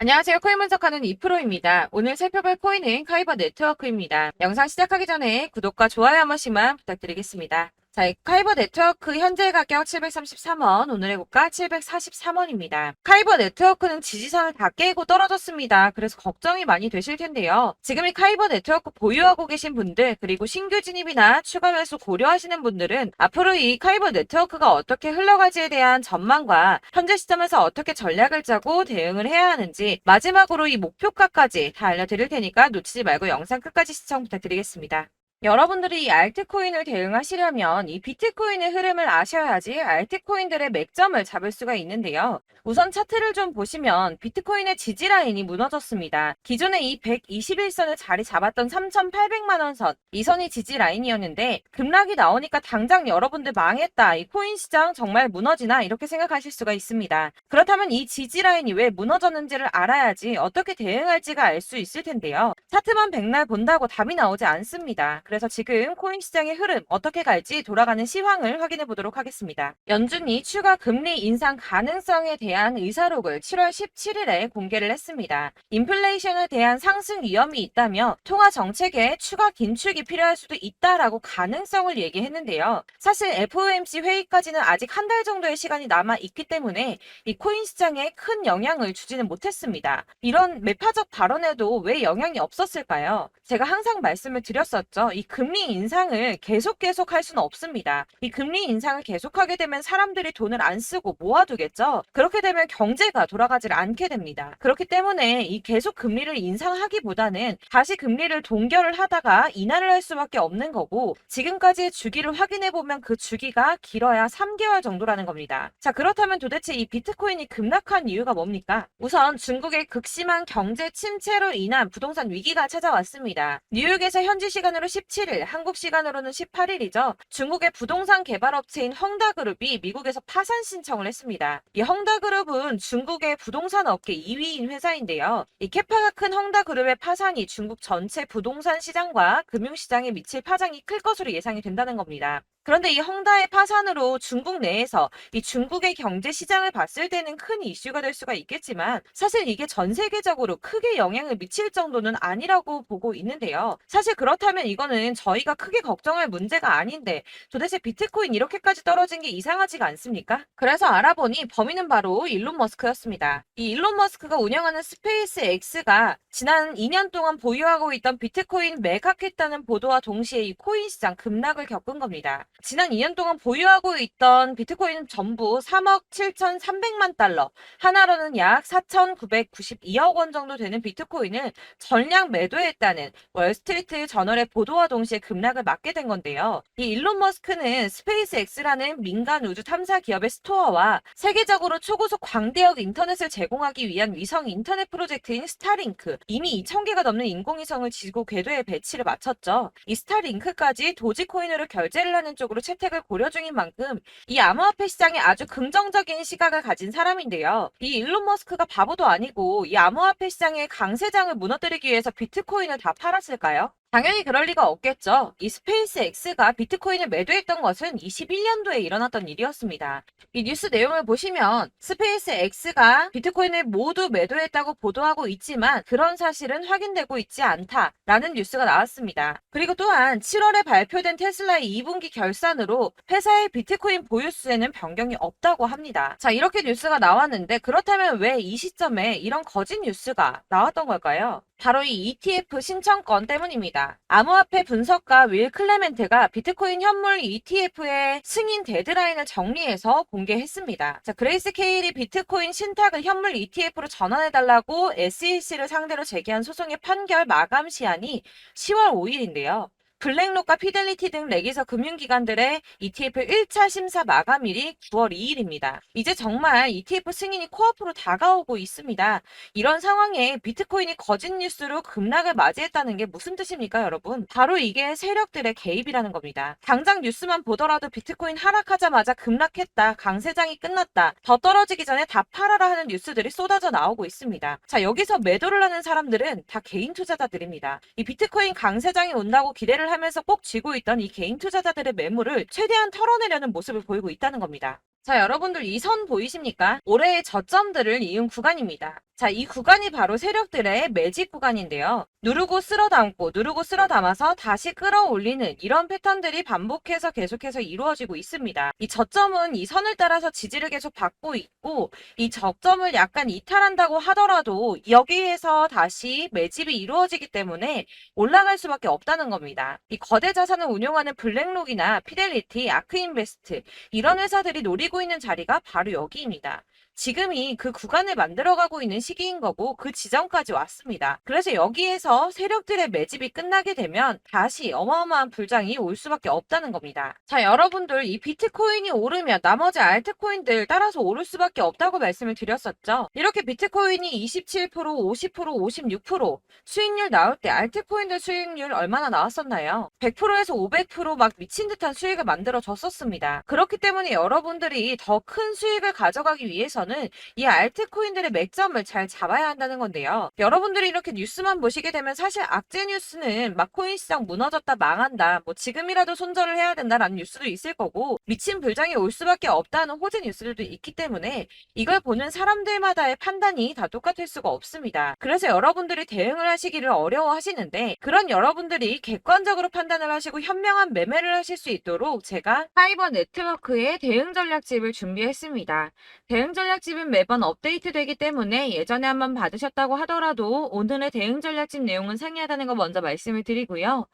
안녕하세요. 코인 분석하는 이프로입니다. 오늘 살펴볼 코인은 카이버 네트워크입니다. 영상 시작하기 전에 구독과 좋아요 한 번씩만 부탁드리겠습니다. 자, 이 카이버 네트워크 현재 가격 733원, 오늘의 고가 743원입니다. 카이버 네트워크는 지지선을 다 깨고 떨어졌습니다. 그래서 걱정이 많이 되실 텐데요. 지금 이 카이버 네트워크 보유하고 계신 분들, 그리고 신규 진입이나 추가 매수 고려하시는 분들은 앞으로 이 카이버 네트워크가 어떻게 흘러갈지에 대한 전망과 현재 시점에서 어떻게 전략을 짜고 대응을 해야 하는지, 마지막으로 이 목표가까지 다 알려드릴 테니까 놓치지 말고 영상 끝까지 시청 부탁드리겠습니다. 여러분들이 이 알트코인을 대응하시려면 이 비트코인의 흐름을 아셔야지 알트코인들의 맥점을 잡을 수가 있는데요. 우선 차트를 좀 보시면 비트코인의 지지 라인이 무너졌습니다. 기존에 이 121선을 자리 잡았던 3,800만 원 선, 이 선이 지지 라인이었는데 급락이 나오니까 당장 여러분들 망했다, 이 코인 시장 정말 무너지나, 이렇게 생각하실 수가 있습니다. 그렇다면 이 지지 라인이 왜 무너졌는지를 알아야지 어떻게 대응할지가 알 수 있을 텐데요. 차트만 백날 본다고 답이 나오지 않습니다. 그래서 지금 코인 시장의 흐름 어떻게 갈지 돌아가는 시황을 확인해 보도록 하겠습니다. 연준이 추가 금리 인상 가능성에 대한 의사록을 7월 17일에 공개를 했습니다. 인플레이션에 대한 상승 위험이 있다며 통화 정책에 추가 긴축이 필요할 수도 있다라고 가능성을 얘기했는데요. 사실 FOMC 회의까지는 아직 한 달 정도의 시간이 남아 있기 때문에 이 코인 시장에 큰 영향을 주지는 못했습니다. 이런 매파적 발언에도 왜 영향이 없었을까요? 제가 항상 말씀을 드렸었죠. 이 금리 인상을 계속 할 수는 없습니다. 이 금리 인상을 계속하게 되면 사람들이 돈을 안 쓰고 모아두겠죠. 그렇게 되면 경제가 돌아가질 않게 됩니다. 그렇기 때문에 이 계속 금리를 인상하기보다는 다시 금리를 동결을 하다가 인하를 할 수밖에 없는 거고, 지금까지의 주기를 확인해 보면 그 주기가 길어야 3개월 정도라는 겁니다. 자, 그렇다면 도대체 이 비트코인이 급락한 이유가 뭡니까? 우선 중국의 극심한 경제 침체로 인한 부동산 위기가 찾아왔습니다. 뉴욕에서 현지 시간으로 17일, 한국 시간으로는 18일이죠. 중국의 부동산 개발업체인 헝다그룹이 미국에서 파산 신청을 했습니다. 이 헝다그룹은 중국의 부동산 업계 2위인 회사인데요. 이 캐파가 큰 헝다그룹의 파산이 중국 전체 부동산 시장과 금융시장에 미칠 파장이 클 것으로 예상이 된다는 겁니다. 그런데 이 헝다의 파산으로 중국 내에서 이 중국의 경제 시장을 봤을 때는 큰 이슈가 될 수가 있겠지만, 사실 이게 전 세계적으로 크게 영향을 미칠 정도는 아니라고 보고 있는데요. 사실 그렇다면 이거는 저희가 크게 걱정할 문제가 아닌데 도대체 비트코인 이렇게까지 떨어진 게 이상하지가 않습니까? 그래서 알아보니 범인은 바로 일론 머스크였습니다. 이 일론 머스크가 운영하는 스페이스 X가 지난 2년 동안 보유하고 있던 비트코인 매각했다는 보도와 동시에 이 코인 시장 급락을 겪은 겁니다. 지난 2년 동안 보유하고 있던 비트코인 전부 3억 7,300만 달러, 하나로는 약 4,992억 원 정도 되는 비트코인을 전량 매도했다는 월스트리트 저널의 보도와 동시에 급락을 맞게 된 건데요. 이 일론 머스크는 스페이스X라는 민간 우주 탐사 기업의 스토어와 세계적으로 초고속 광대역 인터넷을 제공하기 위한 위성 인터넷 프로젝트인 스타링크, 이미 2,000개가 넘는 인공위성을 지구 궤도에 배치를 마쳤죠. 이 스타링크까지 도지코인으로 결제를 하는 쪽으로 채택을 고려 중인 만큼 이 암호화폐 시장에 아주 긍정적인 시각을 가진 사람인데요. 이 일론 머스크가 바보도 아니고 이 암호화폐 시장의 강세장을 무너뜨리기 위해서 비트코인을 다 팔았을까요? 당연히 그럴 리가 없겠죠. 이 스페이스 X가 비트코인을 매도했던 것은 21년도에 일어났던 일이었습니다. 이 뉴스 내용을 보시면 스페이스 X가 비트코인을 모두 매도했다고 보도하고 있지만 그런 사실은 확인되고 있지 않다라는 뉴스가 나왔습니다. 그리고 또한 7월에 발표된 테슬라의 2분기 결산으로 회사의 비트코인 보유수에는 변경이 없다고 합니다. 자, 이렇게 뉴스가 나왔는데 그렇다면 왜 이 시점에 이런 거짓 뉴스가 나왔던 걸까요? 바로 이 ETF 신청권 때문입니다. 암호화폐 분석가 윌 클레멘트가 비트코인 현물 ETF의 승인 데드라인을 정리해서 공개했습니다. 자, 그레이스 케일이 비트코인 신탁을 현물 ETF로 전환해달라고 SEC를 상대로 제기한 소송의 판결 마감 시한이 10월 5일인데요. 블랙록과 피델리티 등 레기서 금융기관들의 ETF 1차 심사 마감일이 9월 2일입니다. 이제 정말 ETF 승인이 코앞으로 다가오고 있습니다. 이런 상황에 비트코인이 거짓 뉴스로 급락을 맞이했다는 게 무슨 뜻입니까, 여러분? 바로 이게 세력들의 개입이라는 겁니다. 당장 뉴스만 보더라도 비트코인 하락하자마자 급락했다, 강세장이 끝났다, 더 떨어지기 전에 다 팔아라 하는 뉴스들이 쏟아져 나오고 있습니다. 자, 여기서 매도를 하는 사람들은 다 개인 투자자들입니다. 이 비트코인 강세장이 온다고 기대를 하면서 꼭 쥐고 있던 이 개인 투자자들의 매물을 최대한 털어내려는 모습을 보이고 있다는 겁니다. 자, 여러분들 이 선 보이십니까? 올해의 저점들을 이은 구간입니다. 자, 이 구간이 바로 세력들의 매집 구간인데요. 누르고 쓸어 담고 누르고 쓸어 담아서 다시 끌어올리는 이런 패턴들이 반복해서 계속해서 이루어지고 있습니다. 이 저점은 이 선을 따라서 지지를 계속 받고 있고 이 저점을 약간 이탈한다고 하더라도 여기에서 다시 매집이 이루어지기 때문에 올라갈 수밖에 없다는 겁니다. 이 거대 자산을 운용하는 블랙록이나 피델리티, 아크인베스트 이런 회사들이 노리고 있는 자리가 바로 여기입니다. 지금이 그 구간을 만들어가고 있는 시기인 거고 그 지점까지 왔습니다. 그래서 여기에서 세력들의 매집이 끝나게 되면 다시 어마어마한 불장이 올 수밖에 없다는 겁니다. 자, 여러분들 이 비트코인이 오르면 나머지 알트코인들 따라서 오를 수밖에 없다고 말씀을 드렸었죠. 이렇게 비트코인이 27%, 50%, 56% 수익률 나올 때 알트코인들 수익률 얼마나 나왔었나요? 100%에서 500%막 미친 듯한 수익을 만들어 줬었습니다. 그렇기 때문에 여러분들이 더 큰 수익을 가져가기 위해서는 이 알트코인들의 맥점을 잘 잡아야 한다는 건데요. 여러분들이 이렇게 뉴스만 보시게 되면 사실 악재 뉴스는 막 코인 시장 무너졌다 망한다 뭐 지금이라도 손절을 해야 된다라는 뉴스도 있을 거고 미친 불장이 올 수밖에 없다는 호재 뉴스들도 있기 때문에 이걸 보는 사람들마다의 판단이 다 똑같을 수가 없습니다. 그래서 여러분들이 대응을 하시기를 어려워하시는데 그런 여러분들이 객관적으로 판단을 하시고 현명한 매매를 하실 수 있도록 제가 파이버 네트워크의 대응 전략집을 준비했습니다. 대응 전략집은 매번 업데이트되기 때문에 예전에 한번 받으셨다고 하더라도 오늘의 대응 전략집 내용은 상이하다는 거 먼저 말씀을 드리고요.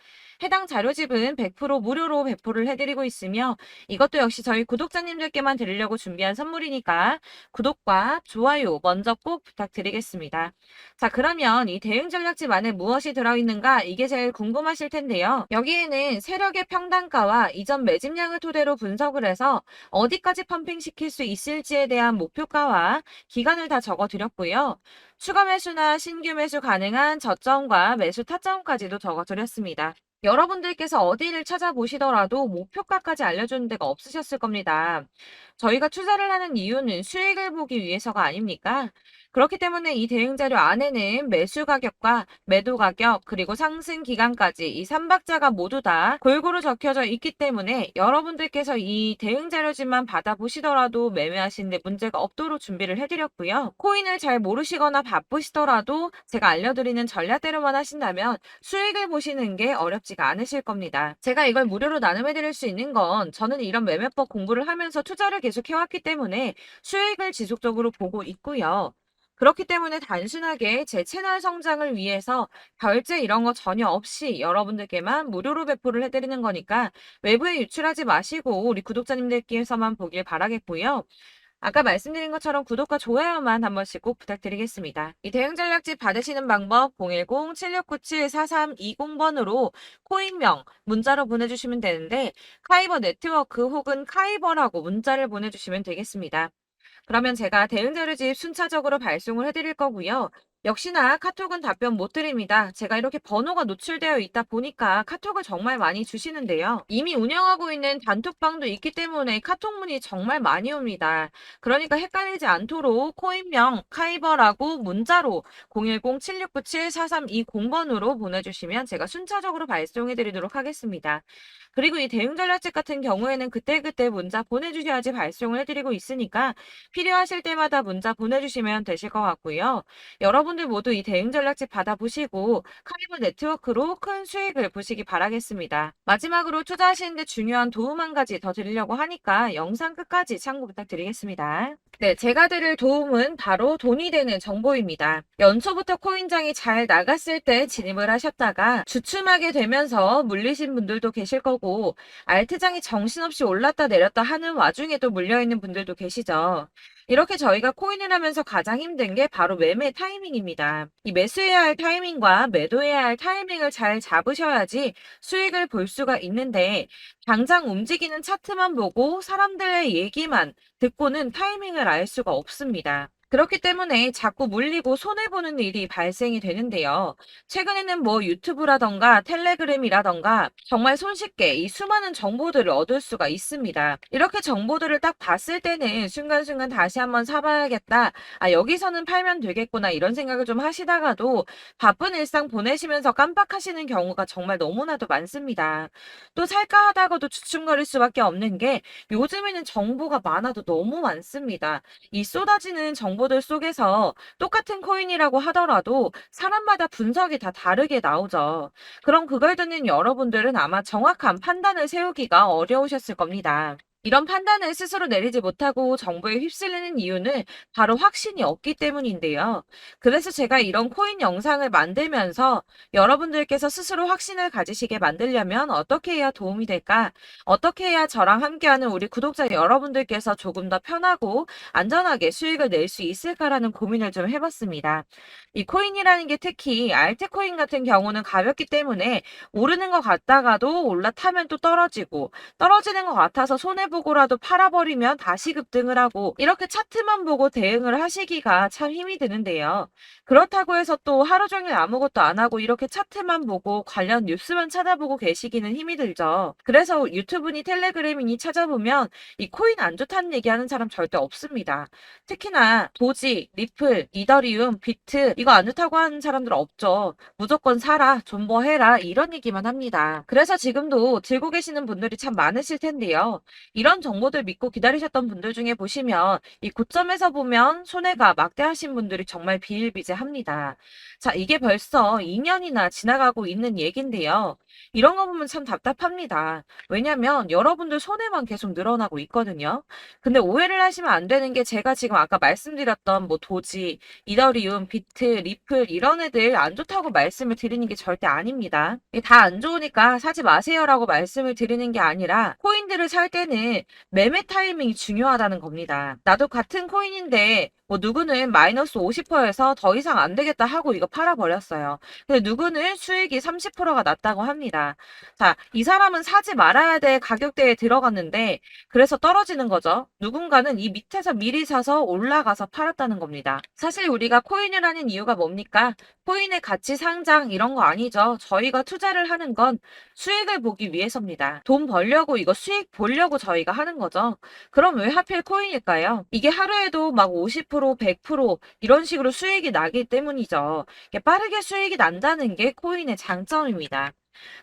해당 자료집은 100% 무료로 배포를 해드리고 있으며 이것도 역시 저희 구독자님들께만 드리려고 준비한 선물이니까 구독과 좋아요 먼저 꼭 부탁드리겠습니다. 자, 그러면 이 대응 전략집 안에 무엇이 들어있는가 이게 제일 궁금하실 텐데요. 여기에는 세력의 평단가와 이전 매집량을 토대로 분석을 해서 어디까지 펌핑시킬 수 있을지에 대한 목표가와 기간을 다 적어드렸고요. 추가 매수나 신규 매수 가능한 저점과 매수 타점까지도 적어드렸습니다. 여러분들께서 어디를 찾아보시더라도 목표가까지 알려주는 데가 없으셨을 겁니다. 저희가 투자를 하는 이유는 수익을 보기 위해서가 아닙니까? 그렇기 때문에 이 대응 자료 안에는 매수 가격과 매도 가격 그리고 상승 기간까지 이 3박자가 모두 다 골고루 적혀져 있기 때문에 여러분들께서 이 대응 자료집만 받아보시더라도 매매하시는데 문제가 없도록 준비를 해드렸고요. 코인을 잘 모르시거나 바쁘시더라도 제가 알려드리는 전략대로만 하신다면 수익을 보시는 게 어렵지가 않으실 겁니다. 제가 이걸 무료로 나눔해드릴 수 있는 건 저는 이런 매매법 공부를 하면서 투자를 계속 해왔기 때문에 수익을 지속적으로 보고 있고요. 그렇기 때문에 단순하게 제 채널 성장을 위해서 결제 이런 거 전혀 없이 여러분들께만 무료로 배포를 해드리는 거니까 외부에 유출하지 마시고 우리 구독자님들께서만 보길 바라겠고요. 아까 말씀드린 것처럼 구독과 좋아요만 한 번씩 꼭 부탁드리겠습니다. 이 대응 전략집 받으시는 방법 010-7697-4320번으로 코인명 문자로 보내주시면 되는데 카이버 네트워크 혹은 카이버라고 문자를 보내주시면 되겠습니다. 그러면 제가 대응 자료집 순차적으로 발송을 해드릴 거고요. 역시나 카톡은 답변 못 드립니다. 제가 이렇게 번호가 노출되어 있다 보니까 카톡을 정말 많이 주시는데요. 이미 운영하고 있는 단톡방도 있기 때문에 카톡 문이 정말 많이 옵니다. 그러니까 헷갈리지 않도록 코인명 카이버라고 문자로 010-7697-4320번으로 보내주시면 제가 순차적으로 발송해 드리도록 하겠습니다. 그리고 이 대응 전략집 같은 경우에는 그때그때 문자 보내주셔야지 발송을 해드리고 있으니까 필요하실 때마다 문자 보내주시면 되실 것 같고요. 여러분들 모두 이 대응 전략집 받아보시고 카리브 네트워크로 큰 수익을 보시기 바라겠습니다. 마지막으로 투자하시는데 중요한 도움 한 가지 더 드리려고 하니까 영상 끝까지 참고 부탁드리겠습니다. 네, 제가 드릴 도움은 바로 돈이 되는 정보입니다. 연초부터 코인장이 잘 나갔을 때 진입을 하셨다가 주춤하게 되면서 물리신 분들도 계실 거고 알트장이 정신없이 올랐다 내렸다 하는 와중에도 물려있는 분들도 계시죠. 이렇게 저희가 코인을 하면서 가장 힘든 게 바로 매매 타이밍입니다. 이 매수해야 할 타이밍과 매도해야 할 타이밍을 잘 잡으셔야지 수익을 볼 수가 있는데 당장 움직이는 차트만 보고 사람들의 얘기만 듣고는 타이밍을 알 수가 없습니다. 그렇기 때문에 자꾸 물리고 손해보는 일이 발생이 되는데요. 최근에는 뭐 유튜브라던가 텔레그램이라던가 정말 손쉽게 이 수많은 정보들을 얻을 수가 있습니다. 이렇게 정보들을 딱 봤을 때는 순간순간 다시 한번 사봐야겠다. 아, 여기서는 팔면 되겠구나 이런 생각을 좀 하시다가도 바쁜 일상 보내시면서 깜빡하시는 경우가 정말 너무나도 많습니다. 또 살까 하다가도 주춤거릴 수밖에 없는 게 요즘에는 정보가 많아도 너무 많습니다. 이 쏟아지는 정보 정보들 속에서 똑같은 코인이라고 하더라도 사람마다 분석이 다 다르게 나오죠. 그럼 그걸 듣는 여러분들은 아마 정확한 판단을 세우기가 어려우셨을 겁니다. 이런 판단을 스스로 내리지 못하고 정보에 휩쓸리는 이유는 바로 확신이 없기 때문인데요. 그래서 제가 이런 코인 영상을 만들면서 여러분들께서 스스로 확신을 가지시게 만들려면 어떻게 해야 도움이 될까? 어떻게 해야 저랑 함께하는 우리 구독자 여러분들께서 조금 더 편하고 안전하게 수익을 낼 수 있을까라는 고민을 좀 해봤습니다. 이 코인이라는 게 특히 알트코인 같은 경우는 가볍기 때문에 오르는 것 같다가도 올라타면 또 떨어지고 떨어지는 것 같아서 손해보고라도 팔아버리면 다시 급등을 하고 이렇게 차트만 보고 대응을 하시기가 참 힘이 드는데요. 그렇다고 해서 또 하루 종일 아무것도 안 하고 이렇게 차트만 보고 관련 뉴스만 찾아보고 계시기는 힘이 들죠. 그래서 유튜브니 텔레그램이니 찾아보면 이 코인 안 좋다는 얘기하는 사람 절대 없습니다. 특히나 도지, 리플, 이더리움, 비트 이거 안 좋다고 하는 사람들 없죠. 무조건 사라, 존버해라 이런 얘기만 합니다. 그래서 지금도 들고 계시는 분들이 참 많으실 텐데요. 이런 정보들 믿고 기다리셨던 분들 중에 보시면 이 고점에서 보면 손해가 막대하신 분들이 정말 비일비재합니다. 자, 이게 벌써 2년이나 지나가고 있는 얘긴데요. 이런 거 보면 참 답답합니다. 왜냐면 여러분들 손해만 계속 늘어나고 있거든요. 근데 오해를 하시면 안 되는 게 제가 지금 아까 말씀드렸던 뭐 도지, 이더리움, 비트, 리플 이런 애들 안 좋다고 말씀을 드리는 게 절대 아닙니다. 다 안 좋으니까 사지 마세요라고 말씀을 드리는 게 아니라 코인들을 살 때는 매매 타이밍이 중요하다는 겁니다. 나도 같은 코인인데 뭐 누구는 마이너스 50%에서 더 이상 안 되겠다 하고 이거 팔아버렸어요. 근데 누구는 수익이 30%가 났다고 합니다. 자, 이 사람은 사지 말아야 될 가격대에 들어갔는데 그래서 떨어지는 거죠. 누군가는 이 밑에서 미리 사서 올라가서 팔았다는 겁니다. 사실 우리가 코인을 하는 이유가 뭡니까? 코인의 가치 상장 이런 거 아니죠. 저희가 투자를 하는 건 수익을 보기 위해서입니다. 돈 벌려고 이거 수익 보려고 저희가 하는 거죠. 그럼 왜 하필 코인일까요? 이게 하루에도 막 50%, 100% 이런 식으로 수익이 나기 때문이죠. 이게 빠르게 수익이 난다는 게 코인의 장점입니다.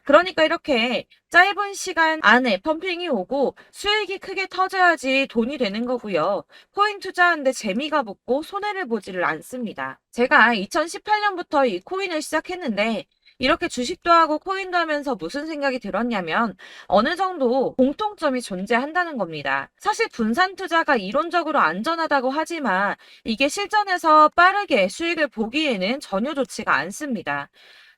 그러니까 이렇게 짧은 시간 안에 펌핑이 오고 수익이 크게 터져야지 돈이 되는 거고요. 코인 투자하는데 재미가 붙고 손해를 보지를 않습니다. 제가 2018년부터 이 코인을 시작했는데 이렇게 주식도 하고 코인도 하면서 무슨 생각이 들었냐면 어느 정도 공통점이 존재한다는 겁니다. 사실 분산 투자가 이론적으로 안전하다고 하지만 이게 실전에서 빠르게 수익을 보기에는 전혀 좋지가 않습니다.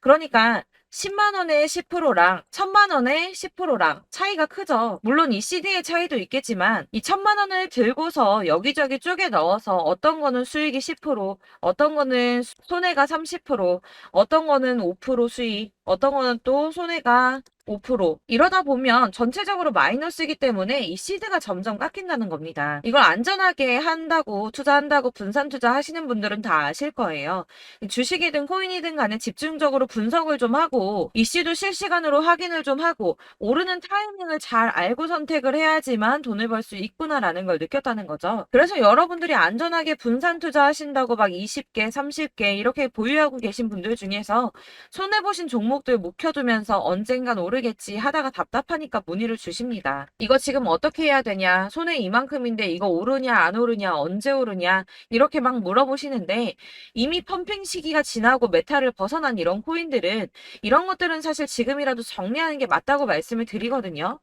그러니까 10만 원에 10%랑 1000만 원에 10%랑 차이가 크죠. 물론 이 CD의 차이도 있겠지만 이 1000만 원을 들고서 여기저기 쪼개 넣어서 어떤 거는 수익이 10%, 어떤 거는 손해가 30%, 어떤 거는 5% 수익, 어떤 거는 또 손해가 5% 이러다 보면 전체적으로 마이너스이기 때문에 이 시드가 점점 깎인다는 겁니다. 이걸 안전하게 한다고 투자한다고 분산 투자하시는 분들은 다 아실 거예요. 주식이든 코인이든 간에 집중적으로 분석을 좀 하고 이슈도 실시간으로 확인을 좀 하고 오르는 타이밍을 잘 알고 선택을 해야지만 돈을 벌 수 있구나라는 걸 느꼈다는 거죠. 그래서 여러분들이 안전하게 분산 투자하신다고 막 20개, 30개 이렇게 보유하고 계신 분들 중에서 손해보신 종목들 묵혀두면서 언젠간 오르겠지 하다가 답답하니까 문의를 주십니다. 이거 지금 어떻게 해야 되냐? 손해 이만큼인데 이거 오르냐 안 오르냐 언제 오르냐 이렇게 막 물어보시는데 이미 펌핑 시기가 지나고 메타를 벗어난 이런 코인들은 이런 것들은 사실 지금이라도 정리하는 게 맞다고 말씀을 드리거든요.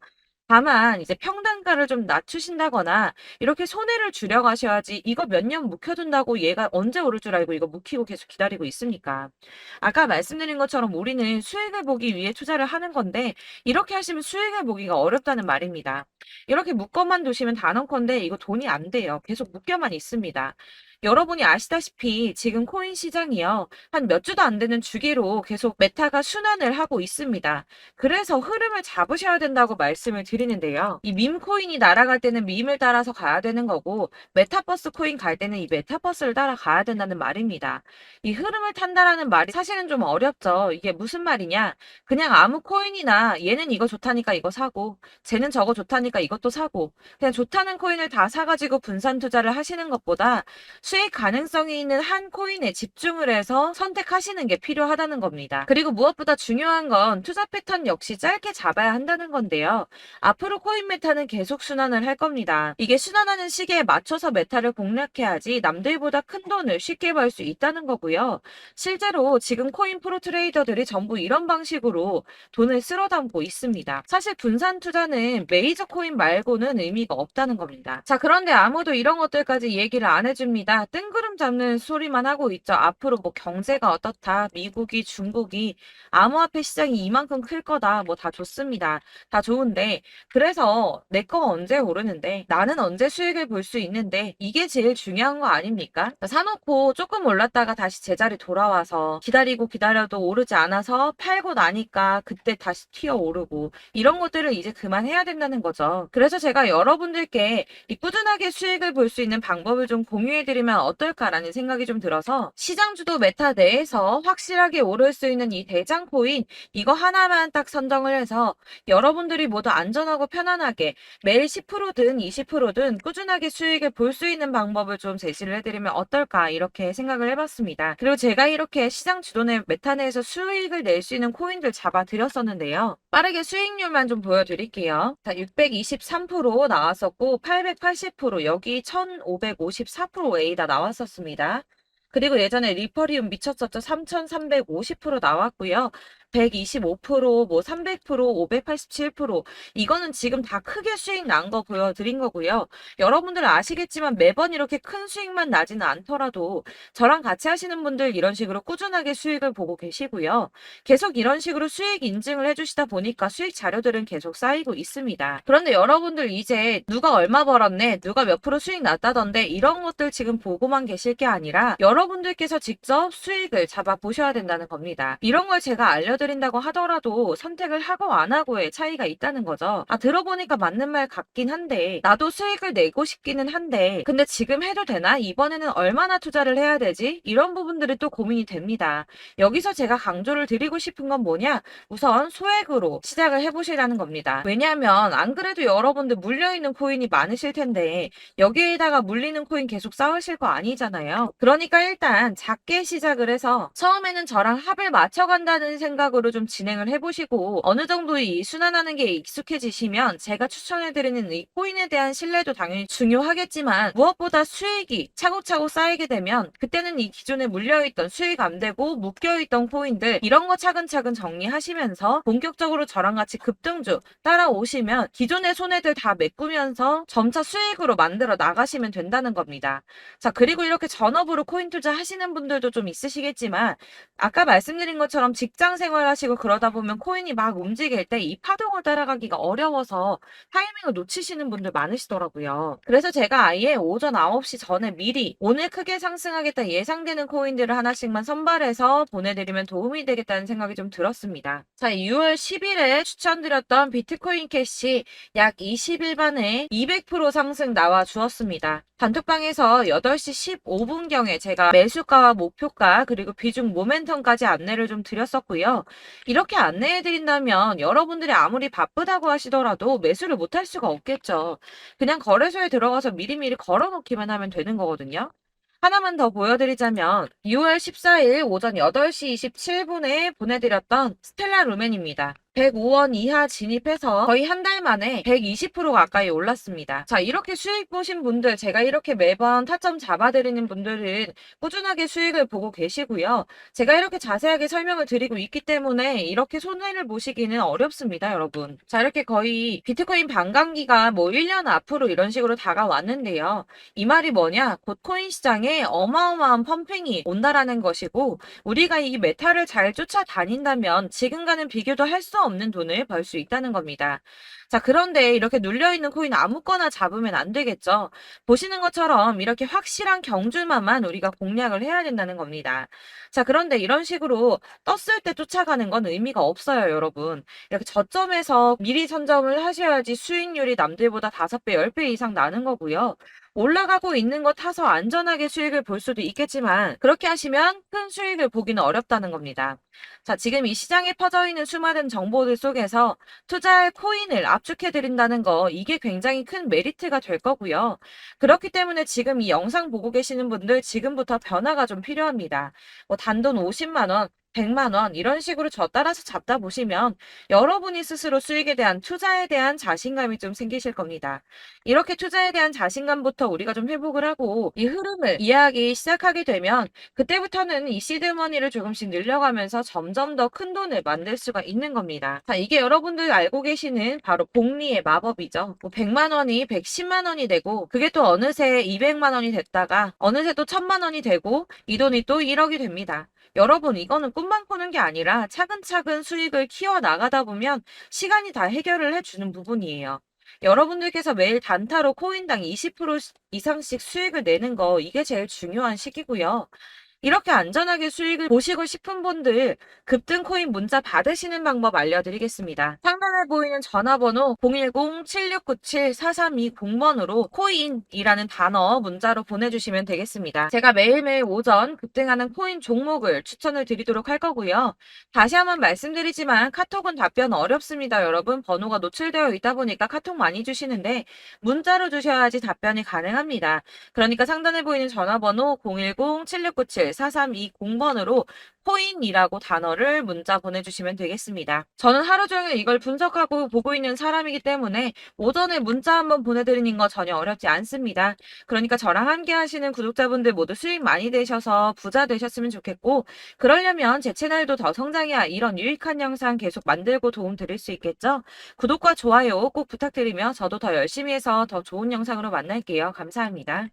다만 이제 평단가를 좀 낮추신다거나 이렇게 손해를 줄여가셔야지 이거 몇 년 묵혀둔다고 얘가 언제 오를 줄 알고 이거 묵히고 계속 기다리고 있습니까? 아까 말씀드린 것처럼 우리는 수익을 보기 위해 투자를 하는 건데 이렇게 하시면 수익을 보기가 어렵다는 말입니다. 이렇게 묶어만 두시면 단언컨대 이거 돈이 안 돼요. 계속 묶여만 있습니다. 여러분이 아시다시피 지금 코인 시장이요. 한 몇 주도 안 되는 주기로 계속 메타가 순환을 하고 있습니다. 그래서 흐름을 잡으셔야 된다고 말씀을 드리는데요. 이 밈 코인이 날아갈 때는 밈을 따라서 가야 되는 거고 메타버스 코인 갈 때는 이 메타버스를 따라가야 된다는 말입니다. 이 흐름을 탄다라는 말이 사실은 좀 어렵죠. 이게 무슨 말이냐? 그냥 아무 코인이나 얘는 이거 좋다니까 이거 사고 쟤는 저거 좋다니까 이것도 사고 그냥 좋다는 코인을 다 사가지고 분산 투자를 하시는 것보다 수익 가능성이 있는 한 코인에 집중을 해서 선택하시는 게 필요하다는 겁니다. 그리고 무엇보다 중요한 건 투자 패턴 역시 짧게 잡아야 한다는 건데요. 앞으로 코인 메타는 계속 순환을 할 겁니다. 이게 순환하는 시기에 맞춰서 메타를 공략해야지 남들보다 큰 돈을 쉽게 벌 수 있다는 거고요. 실제로 지금 코인 프로 트레이더들이 전부 이런 방식으로 돈을 쓸어 담고 있습니다. 사실 분산 투자는 메이저 코인 말고는 의미가 없다는 겁니다. 자, 그런데 아무도 이런 것들까지 얘기를 안 해줍니다. 뜬구름 잡는 소리만 하고 있죠. 앞으로 뭐 경제가 어떻다, 미국이, 중국이, 암호화폐 시장이 이만큼 클 거다, 뭐 다 좋습니다. 다 좋은데, 그래서 내 거가 언제 오르는데, 나는 언제 수익을 볼 수 있는데, 이게 제일 중요한 거 아닙니까? 사놓고 조금 올랐다가 다시 제자리 돌아와서 기다리고 기다려도 오르지 않아서 팔고 나니까 그때 다시 튀어 오르고, 이런 것들을 이제 그만해야 된다는 거죠. 그래서 제가 여러분들께 이 꾸준하게 수익을 볼 수 있는 방법을 좀 공유해드리면 어떨까라는 생각이 좀 들어서 시장 주도 메타 내에서 확실하게 오를 수 있는 이 대장 코인 이거 하나만 딱 선정을 해서 여러분들이 모두 안전하고 편안하게 매일 10%든 20%든 꾸준하게 수익을 볼 수 있는 방법을 좀 제시를 해드리면 어떨까 이렇게 생각을 해봤습니다. 그리고 제가 이렇게 시장 주도내 메타 내에서 수익을 낼 수 있는 코인들 잡아드렸었는데요. 빠르게 수익률만 좀 보여드릴게요. 자, 623% 나왔었고 880% 여기 1554%A다 나왔었습니다. 그리고 예전에 리퍼리움 미쳤었죠. 3350% 나왔고요. 125%, 뭐 300%, 587% 이거는 지금 다 크게 수익 난 거 보여드린 거고요. 여러분들은 아시겠지만 매번 이렇게 큰 수익만 나지는 않더라도 저랑 같이 하시는 분들 이런 식으로 꾸준하게 수익을 보고 계시고요. 계속 이런 식으로 수익 인증을 해주시다 보니까 수익 자료들은 계속 쌓이고 있습니다. 그런데 여러분들 이제 누가 얼마 벌었네, 누가 몇 프로 수익 났다던데 이런 것들 지금 보고만 계실 게 아니라 여러분들께서 직접 수익을 잡아 보셔야 된다는 겁니다. 이런 걸 제가 알려드린다고 하더라도 선택을 하고 안 하고의 차이가 있다는 거죠. 아, 들어보니까 맞는 말 같긴 한데 나도 수익을 내고 싶기는 한데 근데 지금 해도 되나? 이번에는 얼마나 투자를 해야 되지? 이런 부분들이 또 고민이 됩니다. 여기서 제가 강조를 드리고 싶은 건 뭐냐? 우선 소액으로 시작을 해보시라는 겁니다. 왜냐하면 안 그래도 여러분들 물려있는 코인이 많으실 텐데 여기에다가 물리는 코인 계속 쌓으실 거 아니잖아요. 그러니까 일단 작게 시작을 해서 처음에는 저랑 합을 맞춰간다는 생각으로 좀 진행을 해보시고 어느 정도 이 순환하는 게 익숙해지시면 제가 추천해드리는 이 코인에 대한 신뢰도 당연히 중요하겠지만 무엇보다 수익이 차곡차곡 쌓이게 되면 그때는 이 기존에 물려있던 수익 안 되고 묶여있던 코인들 이런 거 차근차근 정리하시면서 본격적으로 저랑 같이 급등주 따라오시면 기존의 손해들 다 메꾸면서 점차 수익으로 만들어 나가시면 된다는 겁니다. 자, 그리고 이렇게 전업으로 코인 투자 하시는 분들도 좀 있으시겠지만 아까 말씀드린 것처럼 직장 생활하시고 그러다 보면 코인이 막 움직일 때 이 파동을 따라가기가 어려워서 타이밍을 놓치시는 분들 많으시더라고요. 그래서 제가 아예 오전 9시 전에 미리 오늘 크게 상승하겠다 예상되는 코인들을 하나씩만 선발해서 보내드리면 도움이 되겠다는 생각이 좀 들었습니다. 자, 6월 10일에 추천드렸던 비트코인 캐시 약 20일 만에 200% 상승 나와 주었습니다. 단톡방에서 8시 15분경에 제가 매수가와 목표가 그리고 비중 모멘텀까지 안내를 좀 드렸었고요. 이렇게 안내해드린다면 여러분들이 아무리 바쁘다고 하시더라도 매수를 못할 수가 없겠죠. 그냥 거래소에 들어가서 미리미리 걸어놓기만 하면 되는 거거든요. 하나만 더 보여드리자면 6월 14일 오전 8시 27분에 보내드렸던 스텔라 루멘입니다. 105원 이하 진입해서 거의 한 달 만에 120% 가까이 올랐습니다. 자, 이렇게 수익 보신 분들, 제가 이렇게 매번 타점 잡아드리는 분들은 꾸준하게 수익을 보고 계시고요. 제가 이렇게 자세하게 설명을 드리고 있기 때문에 이렇게 손해를 보시기는 어렵습니다, 여러분. 자, 이렇게 거의 비트코인 반감기가 뭐 1년 앞으로 이런 식으로 다가왔는데요. 이 말이 뭐냐? 곧 코인 시장에 어마어마한 펌핑이 온다라는 것이고 우리가 이 메타를 잘 쫓아다닌다면 지금과는 비교도 할 수 없는 돈을 벌 수 있다는 겁니다. 자, 그런데 이렇게 눌려있는 코인 아무거나 잡으면 안 되겠죠. 보시는 것처럼 이렇게 확실한 경주만만 우리가 공략을 해야 된다는 겁니다. 자, 그런데 이런 식으로 떴을 때 쫓아가는 건 의미가 없어요, 여러분. 이렇게 저점에서 미리 선점을 하셔야지 수익률이 남들보다 5배, 10배 이상 나는 거고요. 올라가고 있는 거 타서 안전하게 수익을 볼 수도 있겠지만 그렇게 하시면 큰 수익을 보기는 어렵다는 겁니다. 자, 지금 이 시장에 퍼져 있는 수많은 정보들 속에서 투자할 코인을 압축해 드린다는 거 이게 굉장히 큰 메리트가 될 거고요. 그렇기 때문에 지금 이 영상 보고 계시는 분들 지금부터 변화가 좀 필요합니다. 뭐 단돈 50만 원, 100만 원 이런 식으로 저 따라서 잡다 보시면 여러분이 스스로 수익에 대한 투자에 대한 자신감이 좀 생기실 겁니다. 이렇게 투자에 대한 자신감부터 우리가 좀 회복을 하고 이 흐름을 이해하기 시작하게 되면 그때부터는 이 시드머니를 조금씩 늘려가면서 점점 더 큰 돈을 만들 수가 있는 겁니다. 자, 이게 여러분들 알고 계시는 바로 복리의 마법이죠. 뭐 100만 원이 110만 원이 되고 그게 또 어느새 200만 원이 됐다가 어느새 또 1000만 원이 되고 이 돈이 또 1억이 됩니다. 여러분, 이거는 꿈만 꾸는 게 아니라 차근차근 수익을 키워 나가다 보면 시간이 다 해결을 해주는 부분이에요. 여러분들께서 매일 단타로 코인당 20% 이상씩 수익을 내는 거 이게 제일 중요한 시기고요. 이렇게 안전하게 수익을 보시고 싶은 분들 급등 코인 문자 받으시는 방법 알려드리겠습니다. 상단에 보이는 전화번호 010-7697-4320번으로 코인이라는 단어 문자로 보내주시면 되겠습니다. 제가 매일매일 오전 급등하는 코인 종목을 추천을 드리도록 할 거고요. 다시 한번 말씀드리지만 카톡은 답변 어렵습니다. 여러분, 번호가 노출되어 있다 보니까 카톡 많이 주시는데 문자로 주셔야지 답변이 가능합니다. 그러니까 상단에 보이는 전화번호 010-7697-4320번으로 코인이라고 단어를 문자 보내주시면 되겠습니다. 저는 하루 종일 이걸 분석하고 보고 있는 사람이기 때문에 오전에 문자 한번 보내드리는 거 전혀 어렵지 않습니다. 그러니까 저랑 함께 하시는 구독자분들 모두 수익 많이 되셔서 부자 되셨으면 좋겠고, 그러려면 제 채널도 더 성장해야 이런 유익한 영상 계속 만들고 도움 드릴 수 있겠죠? 구독과 좋아요 꼭 부탁드리며 저도 더 열심히 해서 더 좋은 영상으로 만날게요. 감사합니다.